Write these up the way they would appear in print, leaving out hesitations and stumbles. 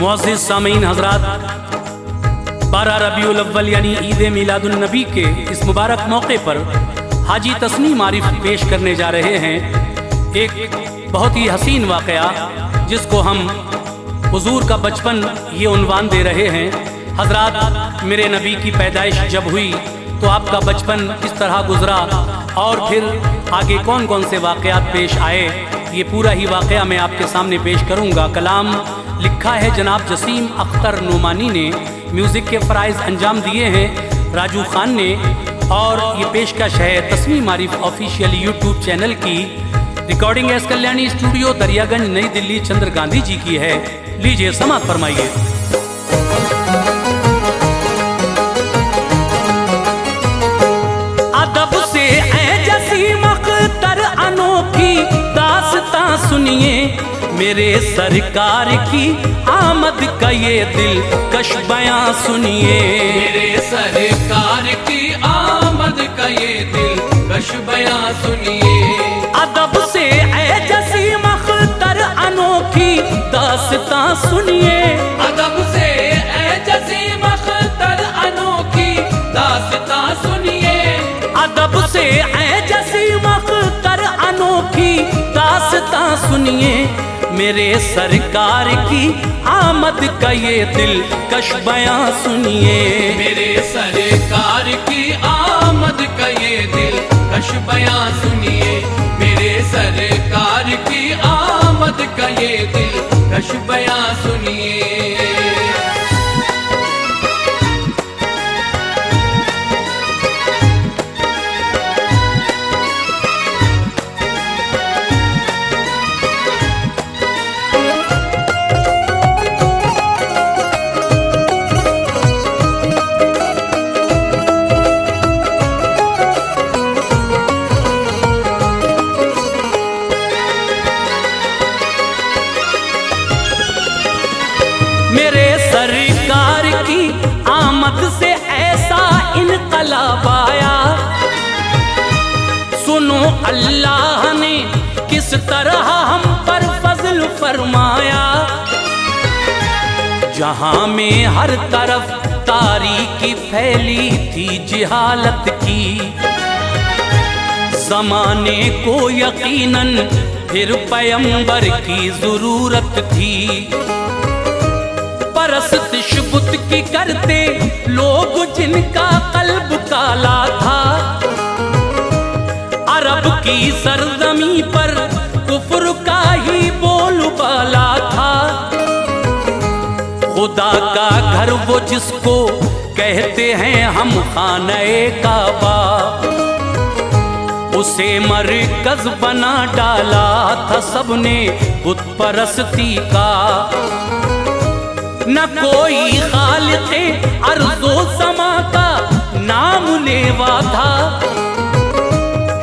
मुअज़्ज़िज़ सामीन हज़रात, 12 रबीउल अव्वल यानी ईद मिलादुन नबी के इस मुबारक मौके पर हाजी तस्नीम आरिफ पेश करने जा रहे हैं एक बहुत ही हसीन वाक़या, जिसको हम हुजूर का बचपन ये उन्वान दे रहे हैं। हज़रात, मेरे नबी की पैदाइश जब हुई तो आपका बचपन किस तरह गुजरा और फिर आगे कौन कौन से वाक़यात पेश आए, ये पूरा ही वाक़या मैं आपके सामने पेश करूँगा। कलाम लिखा है जनाब जसीम अख्तर नोमानी ने, म्यूज़िक के फ़राइज़ अंजाम दिए हैं राजू खान ने, और ये पेशकश है Tasneem Arif official YouTube channel की। Recording S Kalyani studio, Daryaganj, Nai Delhi, चंद्र गांधी जी की है। लीजिए समाअत फरमाइए। अदब से ऐ जसीम अख्तर अनोखी दास्तां सुनिए, मेरे सरकार की आमद का ये दिल कश बयां सुनिए। मेरे सरकार की आमद का ये दिल कश बयां सुनिए। अदब से ऐ जसीम अख्तर अनोखी दास्तां सुनिए, अदब से ऐ जसीम अख्तर अनोखी दास्तां सुनिए। अदब से ऐ जसीम अख्तर अनोखी दास्तां सुनिए, मेरे सरकार की आमद का ये दिल कश बयां सुनिए। मेरे सरकार की आमद का ये दिल कश बयां सुनिए। मेरे सरकार की आमद का ये दिल कश बयां सुनिए। मेरे सरकार की आमद से ऐसा इनकलाब आया, सुनो अल्लाह ने किस तरह हम पर फजल फरमाया। जहां में हर तरफ तारीकी फैली थी जिहालत की, ज़माने को यकीनन फिर पैगंबर की ज़रूरत थी। परस्तिश बुत की करते लोग जिनका कल्ब काला था, अरब की सरजमी पर कुफ्र का ही बोलबाला था। खुदा का घर वो जिसको कहते हैं हम खाने काबा, उसे मरकज बना डाला था सबने बुत परस्ती का। न कोई खालिक़े अर्ज़ो समा का नाम लेवा था,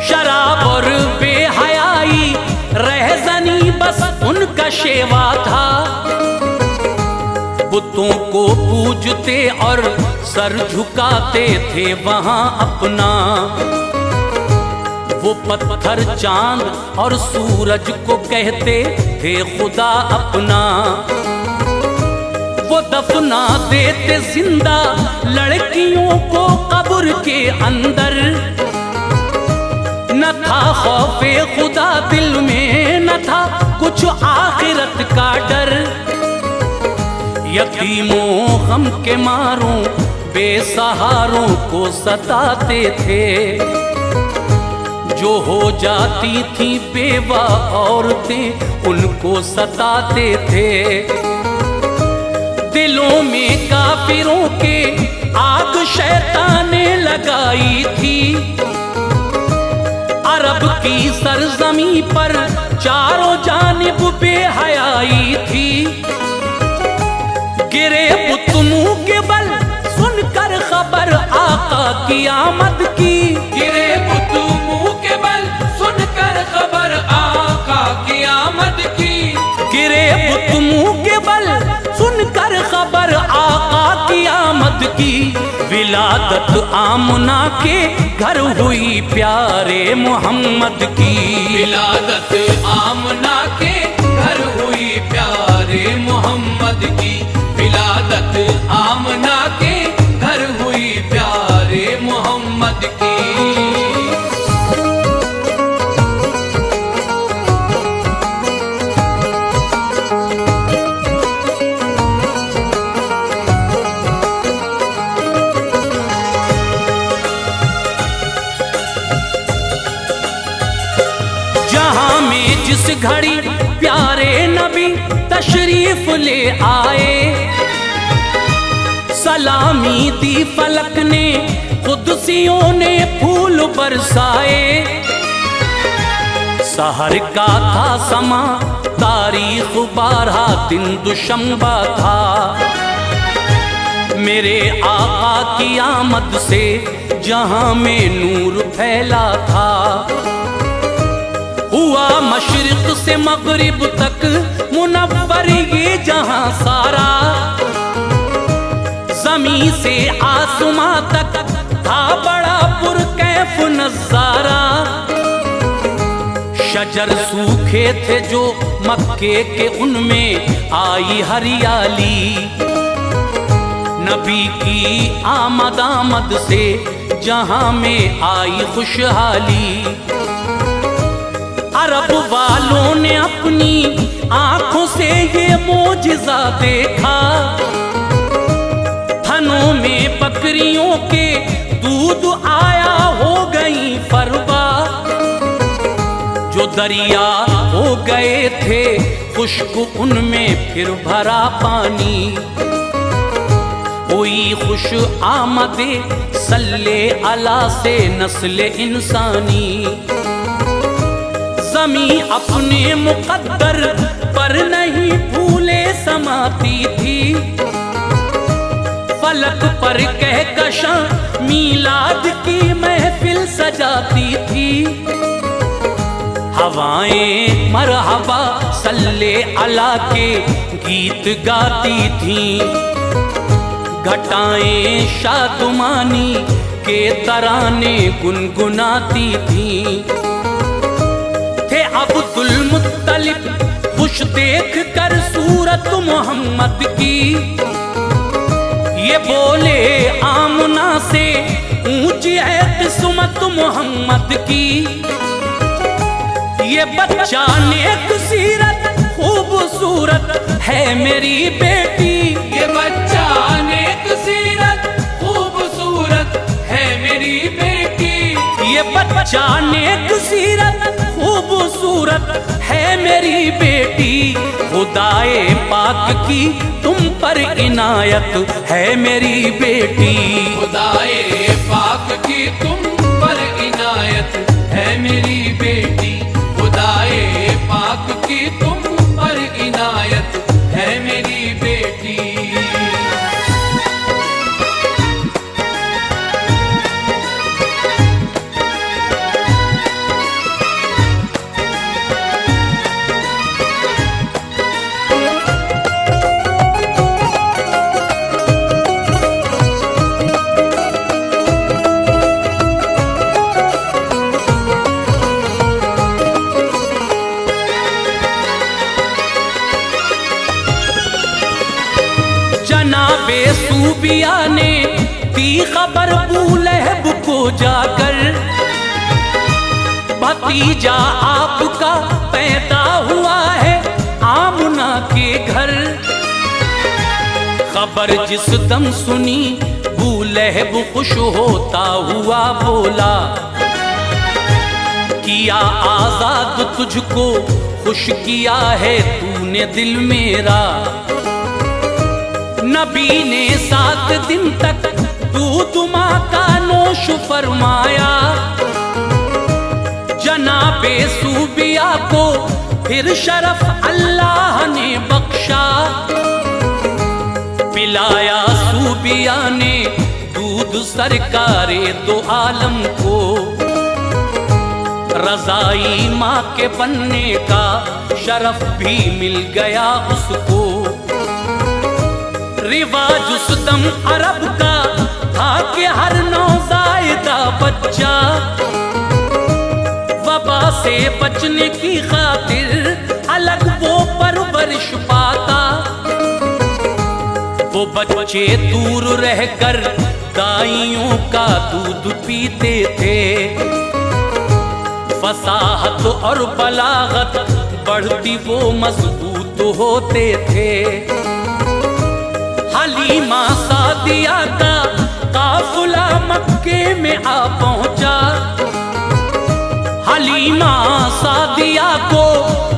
शराब और बेहयाई रहज़नी बस उनका शेवा था। बुतों को पूजते और सर झुकाते थे वहां अपना, वो पत्थर चांद और सूरज को कहते थे खुदा अपना। वो दफना देते जिंदा लड़कियों को कब्र के अंदर, न था खौफे खुदा दिल में, न था कुछ आखिरत का डर। यतीमों गम के मारों बेसहारों को सताते थे, जो हो जाती थी बेवा औरतें उनको सताते थे। दिलों में काफिरों के आग शैतान ने लगाई थी, अरब की सरजमी पर चारों जानिब बेहयाई थी। गिरे बुत मुंह के बल सुनकर खबर आका की आमद की, गिरे बुत मुंह के बल सुनकर खबर आका की आमद की। गिरे बुत मुंह के बल सुनकर खबर आका की आमद की। विलादत आमना के घर हुई प्यारे मोहम्मद की, विलादत आमना के घर हुई प्यारे मोहम्मद की। आमद की। जहां में जिस घड़ी प्यारे नबी तशरीफ ले आए, सलामी दी फलक ने कुदसियों ने फूल बरसाए। सहर का था समा तारीख 12 दिन दुशंबा था, मेरे आका की आमद से जहां में नूर फैला था। हुआ मशरिक से मगरिब तक मुनव्वर ये जहां सारा, ज़मीं से आसमां तक था बड़ा पुरकैफ नज़ारा। शजर सूखे थे जो मक्के के उनमें आई हरियाली, नबी की आमद से जहां में आई खुशहाली। अरब वालों ने अपनी आंखों से ये मोजिज़ा देखा, थनों में बकरियों के दूध आया हो गई फरवा। जो दरिया हो गए थे खुश्क उनमें फिर भरा पानी, हुई खुश आमदे सल्ले अला से नस्ल इंसानी। ज़मीं अपने मुक़द्दर पर नहीं भूले समाती थी, फलक पर कहकशां मीलाद की महफिल सजाती थी। हवाएं मरहबा सल्ले अला के गीत गाती थीं, घटाएं शादुमानी के तराने गुनगुनाती थीं। थे अब्दुल मुत्तलिब खुश देख कर सूरत मोहम्मद की, ये बोले आमना से ऊंची है किस्मत मोहम्मद की। ये बच्चा नेक सीरत खूबसूरत है मेरी बेटी, ये बच्चा नेक सीरत खूबसूरत है मेरी बेटी। ये बच्चा नेक सीरत खूबसूरत है मेरी बेटी। खुदाए पाक की तुम पर इनायत है मेरी बेटी, खुदाए पाक की तुम पर इनायत है मेरी बेटी। खुदाए पाक की तुम पर इनायत है मेरी बेटी। जनाबे सूबिया ने दी खबर बूलहब को जाकर, भतीजा आपका पैदा हुआ है आमना के घर। खबर जिस दम सुनी बूलहब खुश होता हुआ बोला, किया आजाद तुझको खुश किया है तूने दिल मेरा। नबी ने 7 दिन तक दूध माँ का नोश फरमाया, जनाबे सूबिया को फिर शरफ अल्लाह ने बख्शा। पिलाया सूबिया ने दूध सरकारे दो आलम को, रज़ाई माँ के बनने का शरफ भी मिल गया उसको। रिवाज उस दम अरब का था कि हर नौज़ायदा बच्चा वबा से बचने की खातिर अलग वो परवरिश पाता। वो बच्चे दूर रहकर गायों का दूध पीते थे। फसाहत और बलागत बढ़ती वो मजबूत होते थे। हलीमा सादिया का काफिला मक्के में आ पहुंचा। हलीमा सादिया को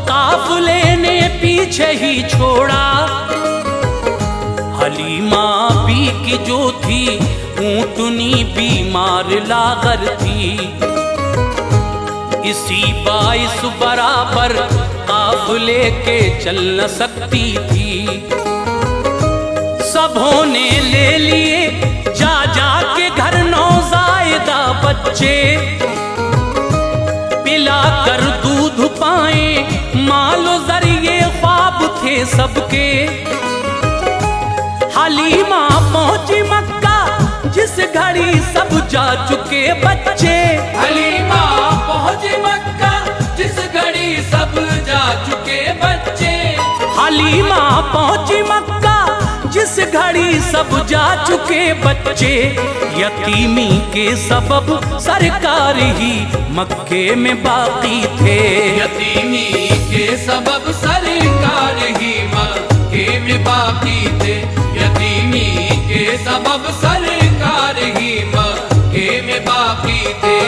काफिले ने पीछे ही छोड़ा। हलीमा भी की जो थी ऊंटनी बीमार लागर थी। इसी बाइस बराबर काफिले के चल न सकती थी। सबों ने ले लिए जा जा के घर नौजायदा बच्चे। पिला कर दूध पाए मालो जरिए ख्वाब थे सबके। हलीमा पहुंची मक्का जिस घड़ी सब जा चुके बच्चे। हलीमा पहुंची मक्का जिस घड़ी सब जा चुके बच्चे। हलीमा पहुंची मक्का जिस घड़ी सब जा चुके बच्चे। यतीमी के सबब सरकार ही मक्के में बाकी थे। यतीमी के सबब सरकार ही मक्के में बाकी थे। यतीमी के सबब सरकार ही मक्के में बाकी थे।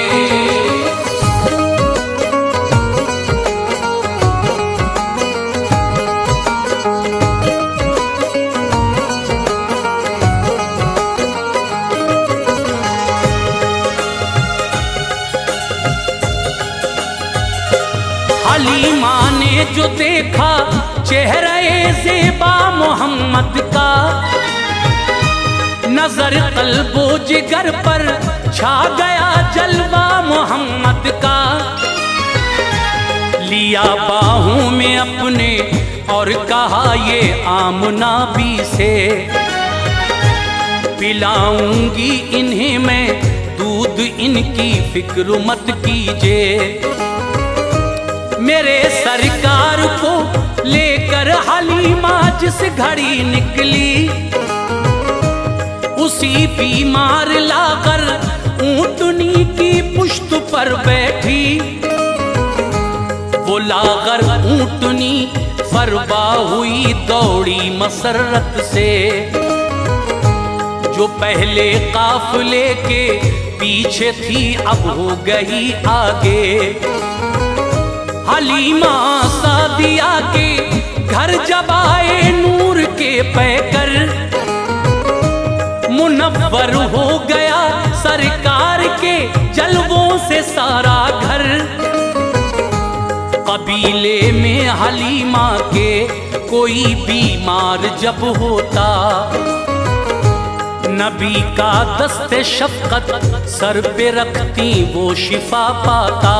हलीमा ने जो देखा चेहरे ज़ेबा मोहम्मद का। नजर कल्बो जिगर पर छा गया जलवा मोहम्मद का। लिया बाहों में अपने और कहा ये आमना भी से। पिलाऊंगी इन्हें मैं दूध इनकी फिक्र मत कीजिए। मेरे सरकार को लेकर हलीमा जिस घड़ी निकली। उसी बीमार लाकर ऊंटनी की पुश्त पर बैठी। वो लाकर ऊंटनी फरबा हुई दौड़ी मसरत से। जो पहले काफिले के पीछे थी अब हो गई आगे। हलीमा सादिया के घर जब आए नूर के पैकर। मुनव्वर हो गया सरकार के जलवों से सारा घर। कबीले में हलीमा के कोई बीमार जब होता। नबी का दस्ते शफकत सर पे रखती वो शिफा पाता।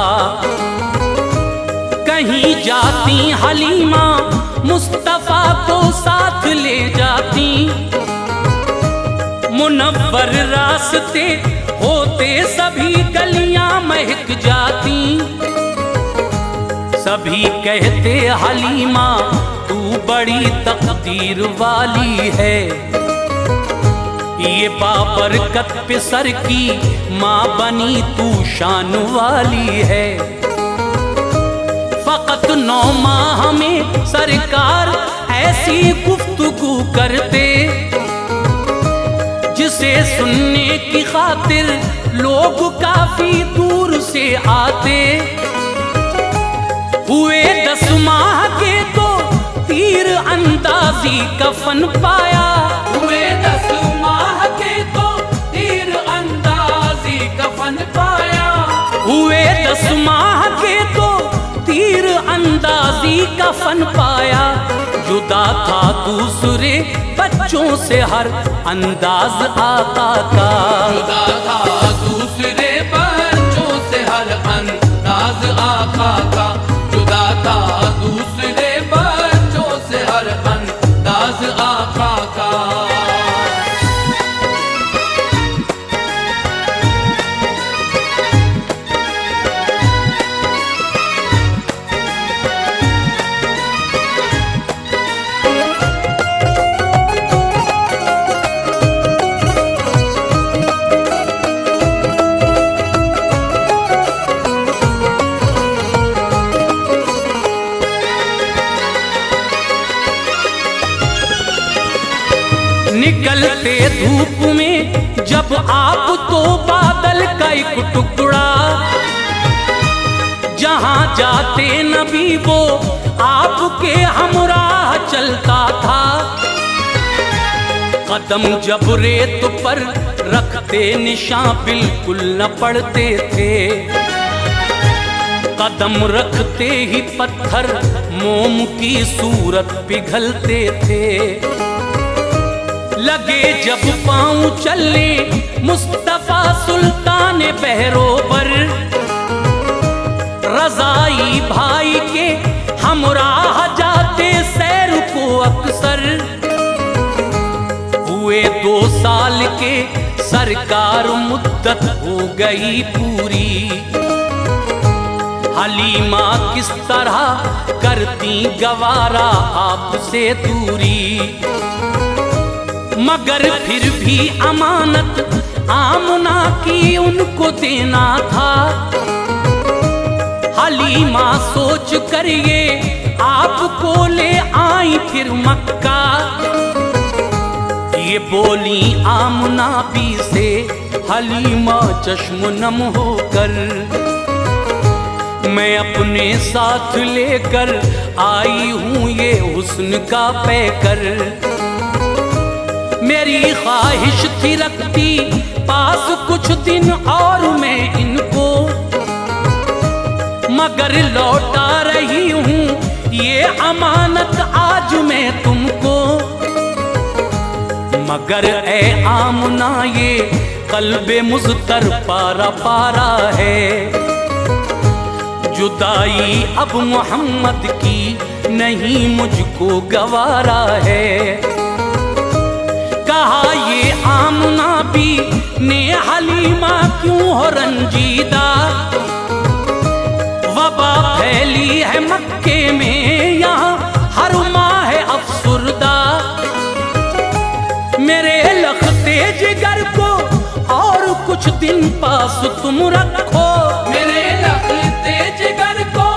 कहीं जाती हलीमा मुस्तफा को साथ ले जाती। मुनव्वर रास्ते होते सभी गलियां महक जाती। सभी कहते हलीमा तू बड़ी तकदीर वाली है। ये बाबरकत पे सर की माँ बनी तू शान वाली है। फकत 9 माह में सरकार ऐसी गुफ्तगू करते। जिसे सुनने की खातिर लोग काफी दूर से आते। हुए 10 माह के तो तीर अंदाजी कफन पाया। हुए 10 माह के तो तीर अंदाजी कफन पाया। हुए 10 माह के तो तीर अंदाजी कफन पाया। जुदा था दूसरे बच्चों से हर अंदाज आका का। जुदा था दूसरे बच्चों से हर अंदाज आका का। जुदा था दूसरे बच्चों से हर अंदाज आका का। तो बादल का एक टुकड़ा, जहां जाते नबी वो आपके हमराह चलता था। कदम जब रेत पर रखते निशान बिल्कुल न पड़ते थे, कदम रखते ही पत्थर मोम की सूरत पिघलते थे। लगे जब पांव चलने मुस्तफा सुल्तान बहरोबर, रज़ाई भाई के हमराह जाते सैर को अक्सर। हुए 2 साल के सरकार मुद्दत हो गई पूरी, हलीमा किस तरह करती गवारा आपसे दूरी। मगर फिर भी अमानत आमना की उनको देना था। हलीमा सोच कर ये आपको ले आई फिर मक्का। ये बोली आमना भी से हलीमा चश्म नम होकर, मैं अपने साथ लेकर आई हूँ ये हुस्न का पैकर। मेरी ख्वाहिश थी रखती पास कुछ दिन और मैं इनको, मगर लौटा रही हूँ ये अमानत आज मैं तुमको। मगर ए आमना ये कल्बे मुज़तर पारा पारा है, जुदाई अब मोहम्मद की नहीं मुझको गवारा है। कहा ये आमना भी ने हलीमा क्यों हो रंजीदा, वबा फैली है मक्के में यहाँ हर माह है अफसुरदा। मेरे लखते जिगर को और कुछ दिन पास तुम रखो, मेरे लखते जिगर को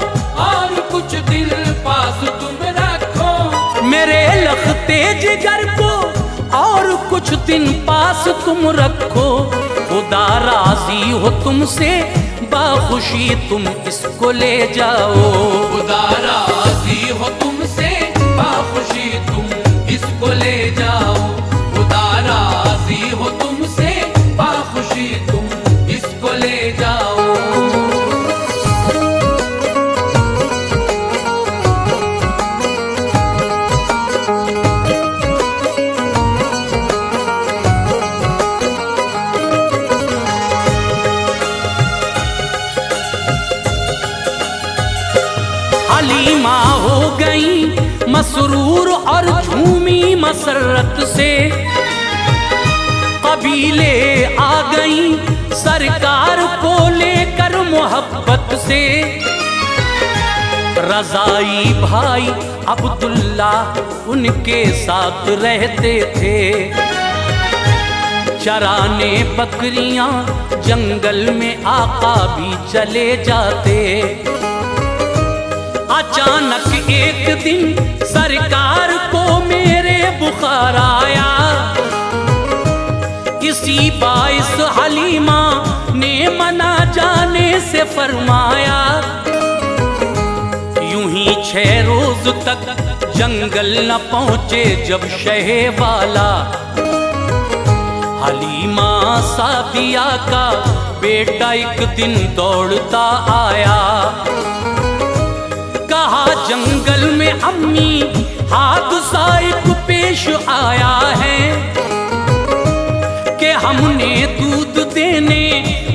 और कुछ दिन पास तुम रखो। मेरे लखते जिगर को और कुछ दिन पास तुम रखो। खुदा राजी हो तुमसे बाखुशी तुम इसको ले जाओ। खुदा राजी हो तुमसे बाखुशी तुम इसको ले जाओ। खुदा राजी हो तुमसे बाखुशी तुम इसको ले जाओ। हलीमा हो गई मसरूर और झूमी मसरत से, कबीले आ गई सरकार को लेकर मोहब्बत से। रज़ाई भाई अब्दुल्ला उनके साथ रहते थे, चराने बकरियां जंगल में आका भी चले जाते। अचानक एक दिन सरकार को मेरे बुखार आया, इसी बाइस हलीमा ने मना जाने से फरमाया। यूं ही 6 रोज तक जंगल न पहुंचे जब शहे वाला, हलीमा सादिया का बेटा एक दिन दौड़ता आया। कहा जंगल में अम्मी हादसा एक पेश आया है कि हमने दूध देने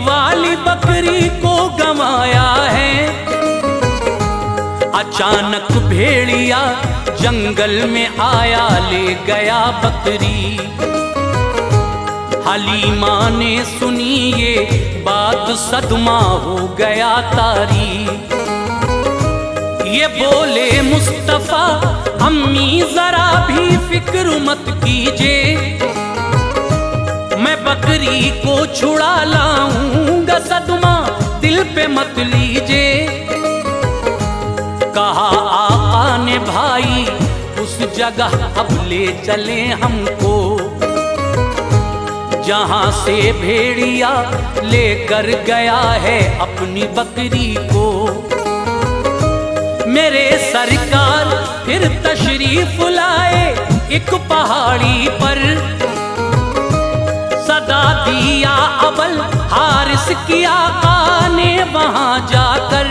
वाली बकरी को गंवाया है। अचानक भेड़िया जंगल में आया ले गया बकरी। हलीमा ने सुनी ये बात सदमा हो गया तारी। ये बोले मुस्तफा अम्मी जरा भी फिक्र मत कीजिए, मैं बकरी को छुड़ा लाऊंगा, सदमा दिल पे मत लीजिए। कहा आका ने भाई उस जगह अब ले चले हमको, जहां से भेड़िया लेकर गया है अपनी बकरी को। मेरे सरकार फिर तशरीफ लाए एक पहाड़ी पर, सदा दिया अबल हारिस की आका ने वहां जाकर।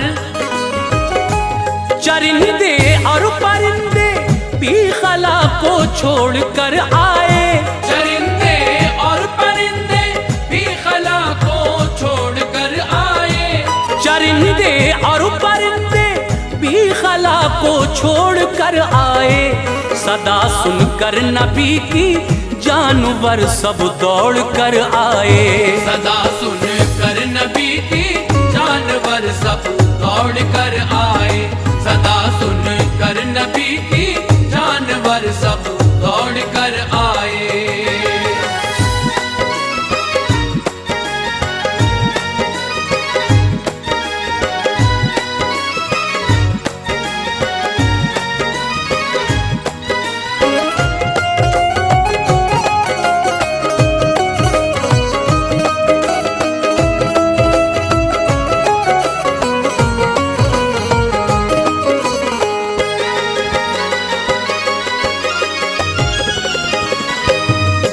चरिंदे और परिंदे भी खला को छोड़कर आए, चरिंदे और परिंदे भी खला को छोड़कर आए, चरिंदे और परिंदे भी खला को छोड़कर आए। सदा सुनकर नबी की जानवर सब दौड़ कर आए, सदा सुन कर नबी की जानवर सब दौड़ कर आए, सदा सुन कर नबी की जानवर सब दौड़ कर आए।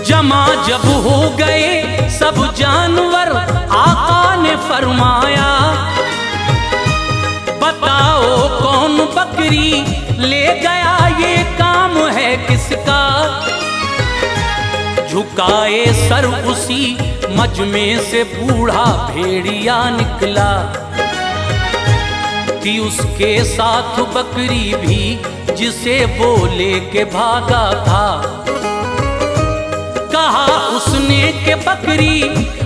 जमा जब हो गए सब जानवर आका ने फरमाया, बताओ कौन बकरी ले गया, ये काम है किसका। झुकाए सर उसी मजमे से बूढ़ा भेड़िया निकला कि उसके साथ बकरी भी जिसे वो लेके भागा था। कहा उसने कि बकरी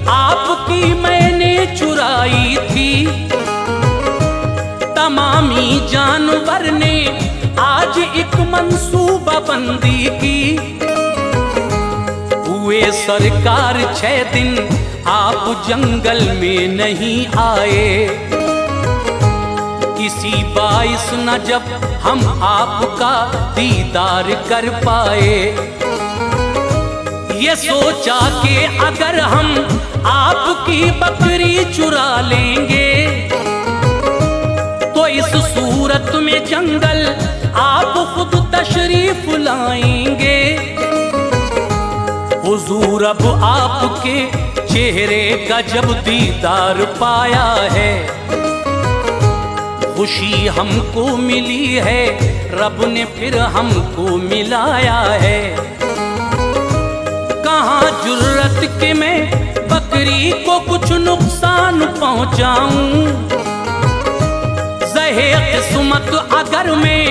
आपकी मैंने चुराई थी, तमामी जानवर ने आज एक मंसूबा बंदी की। हुए सरकार 6 दिन आप जंगल में नहीं आए, किसी बाइस न जब हम आपका दीदार कर पाए। ये सोचा कि अगर हम आपकी बकरी चुरा लेंगे तो इस सूरत में जंगल आप खुद तशरीफ लाएंगे। हुजूर अब आपके चेहरे का जब दीदार पाया है, खुशी हमको मिली है, रब ने फिर हमको मिलाया है। कहाँ जुर्रत के मैं बकरी को कुछ नुकसान पहुंचाऊं, ज़हे किस्मत अगर मैं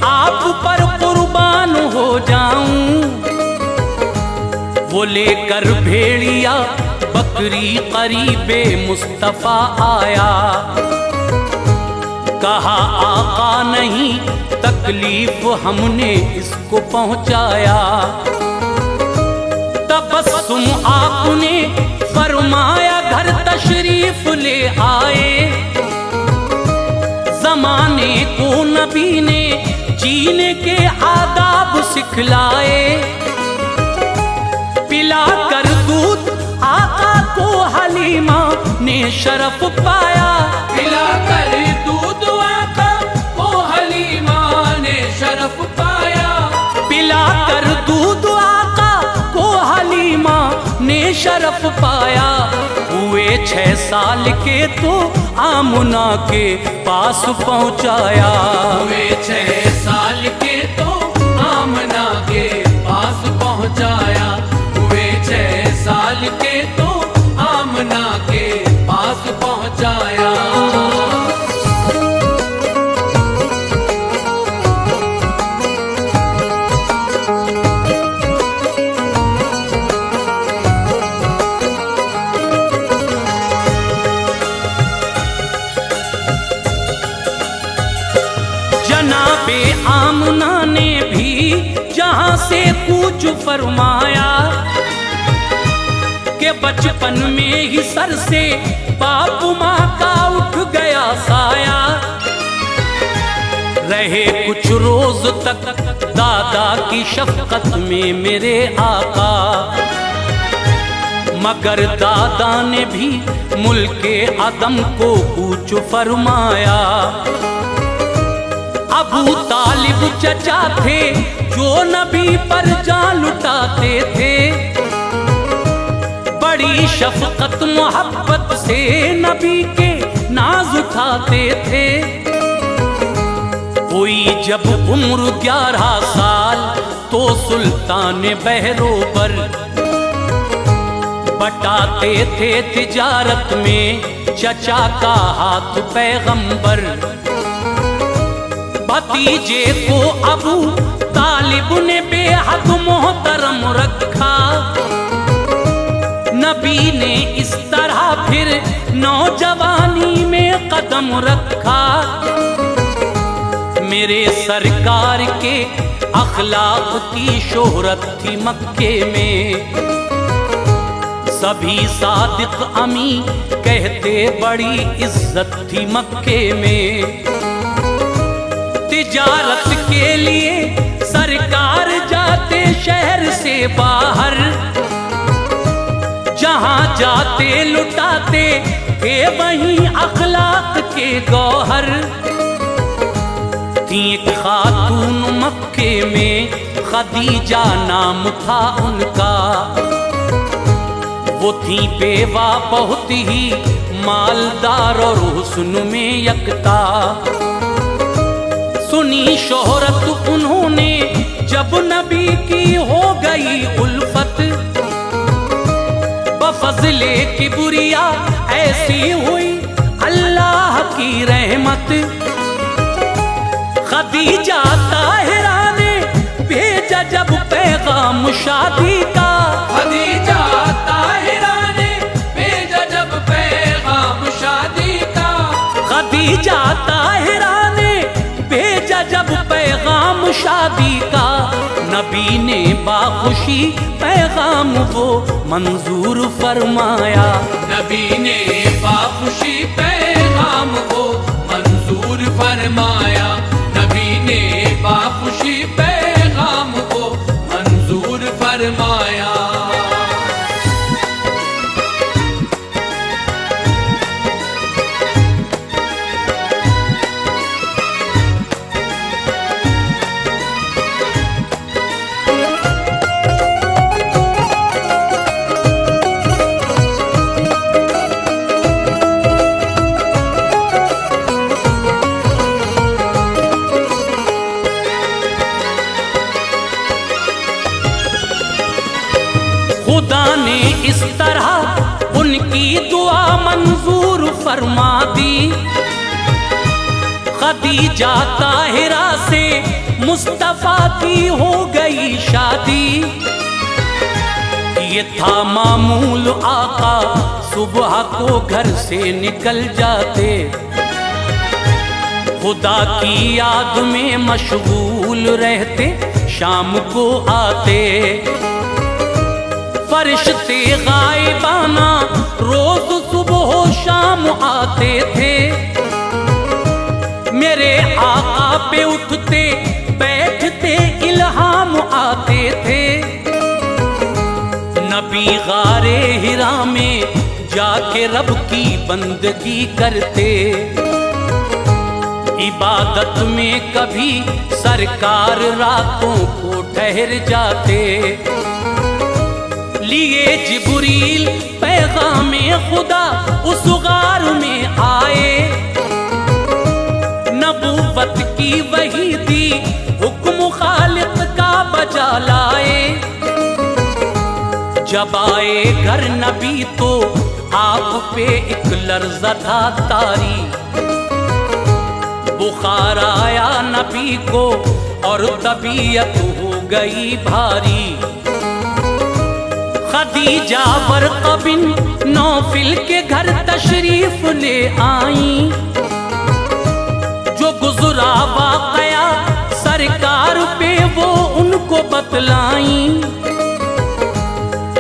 आप पर कुर्बान हो जाऊं। वो लेकर भेड़िया बकरी करीबे मुस्तफा आया, कहा आका नहीं तकलीफ हमने इसको पहुंचाया। तबस्सुम आपने फरमाया घर तशरीफ ले आए, जमाने को नबी ने जीने के आदाब सिखलाए। पिला कर दूध आका को हलीमा ने शरफ पाया, पिला कर दूध आका को हलीमा ने शरफ पाया, पिला कर दूध आका को हलीमा ने शरफ पाया। हुए 6 साल के तो आमुना के पास पहुंचाया, हुए 6 साल के तो आमना के पास पहुंचाया, हुए 6 साल के तो आमना के पास पहुंचाया। जनाबे आमना ने भी जहां से कूच फरमाया कि बचपन में ही सर से बाप माँ का उठ गया साया। रहे कुछ रोज तक दादा की शफकत में मेरे आका, मगर दादा ने भी मुल्के अदम को कूच फरमाया। अबू तालिब चचा थे जो नबी पर जान लुटाते थे, बड़ी शफकत मोहब्बत से नबी के नाज उठाते थे। हुई जब उम्र 11 साल तो सुल्तान बहरोबर बटाते थे तिजारत में चचा का हाथ पैगंबर। भतीजे को अबू तालिब ने बेहद मोहतरम रखा। नबी ने इस तरह फिर नौजवानी में कदम रखा। मेरे सरकार के अखलाक की शोहरत थी मक्के में, सभी सादिक अमी कहते बड़ी इज्जत थी मक्के में। तिजारत के लिए सरकार जाते शहर से बाहर, जहां जाते लुटाते थे वहीं अखलाक के गौहर। थी एक खातून मक्के में खदीजा नाम था उनका, वो थी बेवा बहुत ही मालदार और हुस्न में यकता। सुनी शोहरत उन्होंने जब नबी की हो गई उल्फत, बफज़ले किबरिया ऐसी हुई अल्लाह की रहमत। खदीजा ताहिरा ने भेजा जब पैगाम शादी का, खदीजा ताहिरा ने भेजा जब पैगाम शादी का। खदीजा ताहिरा ने भेजा जब पैगाम शादी का। नबी ने बाखुशी पैगाम वो मंजूर फरमाया। नबी ने बाखुशी पैगाम वो मंजूर फरमाया। नबी ने बाखुशी पैगाम को मंजूर फरमाया। खुदा ने इस तरह उनकी दुआ मंजूर फरमा दी। खदीजा ताहिरा से मुस्तफा की हो गई शादी। ये था मामूल आका सुबह को घर से निकल जाते, खुदा की याद में मशगूल रहते शाम को आते। फरिश्ते गायबाना रोज सुबह शाम आते थे, मेरे आका पे उठते बैठते इल्हाम आते थे। नबी गारे हिरा में जाके रब की बंदगी करते, इबादत में कभी सरकार रातों को ठहर जाते। लिए जिब्रील पैगामे खुदा उस गार में आए, नबूवत की वही दी हुक्म खालिक का बजा लाए। जब आए घर नबी तो आप पे एक लर्ज़ा था तारी, बुखार आया नबी को और तबीयत हो गई भारी। खदीजा बरक़ा बिन नौफिल के घर तशरीफ ले आई, जो गुज़रा वाक़या सरकार पे वो उनको बतलाई।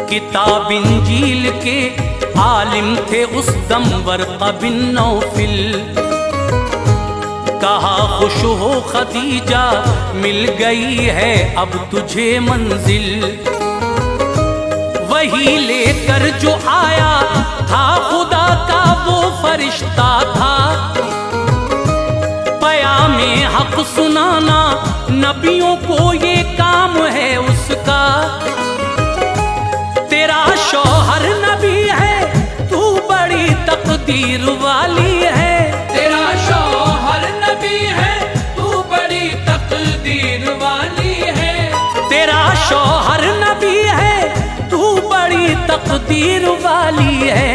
किताब इंजील के आलिम थे उस दम बरक़ा बिन नौफिल, कहा खुश हो खदीजा मिल गई है अब तुझे मंजिल। वही लेकर जो आया था खुदा का वो फरिश्ता था। पयामे हक सुनाना नबियों को ये काम है उसका। तेरा शौहर नबी है, तू बड़ी तकदीर वाली है। तेरा शौहर नबी है, तू बड़ी तकदीर वाली है। तेरा शौहर नबी है, तू बड़ी तकदीर वाली है।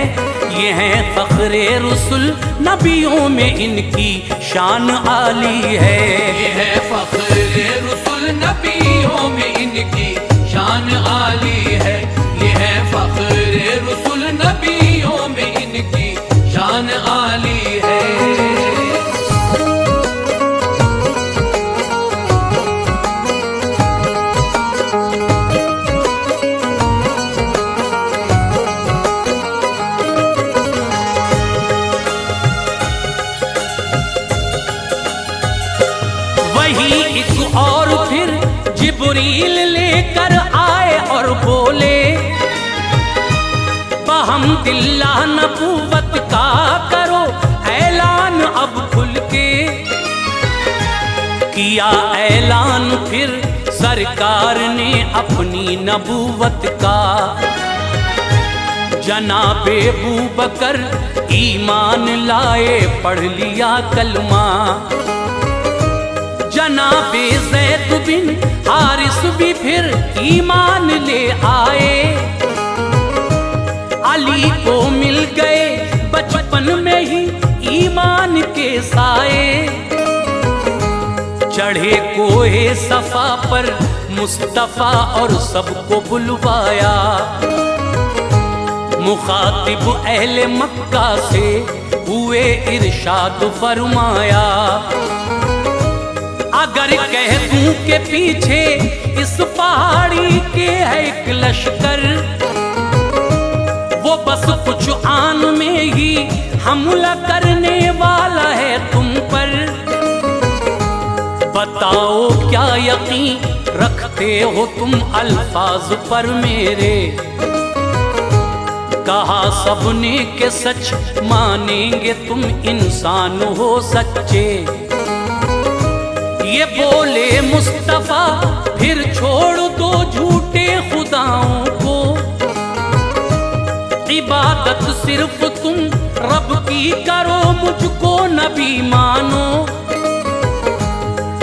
ये है फख्रे रसूल, नबियों में इनकी शान आली है। ये है फख्रे रसूल, नबियों में इनकी शान आली है। ये है फख्रे रसूल, नबियों में इनकी शान आली है। वही एक और फिर जिब्रील लेकर आए और बोले, बहम्दिल्लाह नबूवत का करो ऐलान अब खुल के। किया ऐलान फिर सरकार ने अपनी नबूवत का। जनाबे अबू बकर ईमान लाए, पढ़ लिया कलमा। जनाबे ज़ैद बिन हारिस भी फिर ईमान ले आए। अली को मिल गए बचपन में ही ईमान के साए। चढ़े कोहे सफा पर मुस्तफा और सबको बुलवाया। मुखातिब अहले मक्का से हुए इरशाद फरमाया, अगर कह दूं के पीछे इस पहाड़ी के है एक लश्कर, वो बस कुछ आन में ही हमला करने वाला है तुम पर। बताओ क्या यकीन रखते हो तुम अल्फाज पर मेरे। कहा सबने के सच मानेंगे तुम इंसान हो सच्चे। ये बोले मुस्तफा फिर छोड़ दो झूठे खुदाओं को। इबादत सिर्फ तुम रब की करो, मुझको नबी मानो।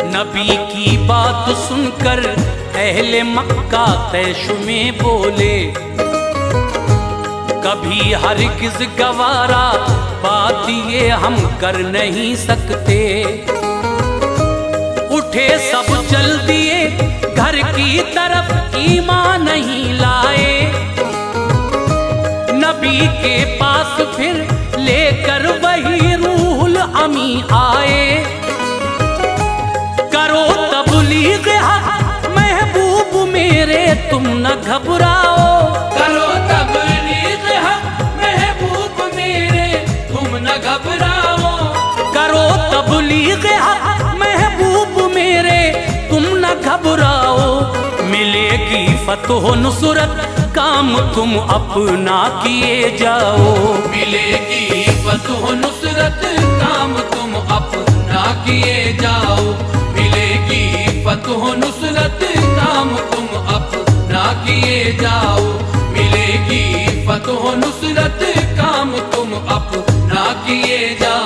नबी की बात सुनकर अहले मक्का तैश में बोले, कभी हरगिज़ गवारा बात ये हम कर नहीं सकते। उठे सब चल दिए घर की तरफ, ईमान नहीं लाए। नबी के पास फिर लेकर वही रूहुल अमी आए। करो तबलीग हक महबूब मेरे, तुम न घबराओ। करो तबलीग हक महबूब मेरे, तुम न घबराओ। करो तबलीग हक महबूब मेरे, तुम न घबराओ। मिलेगी फतह नुसरत, काम तुम अपना किए जाओ। मिलेगी फतह नुसरत, काम तुम अपना किए जाओ। मिलेगी फतह नुसरत, काम तुम अपना किए जाओ। मिलेगी फतह नुसरत, काम तुम अपना किए जाओ।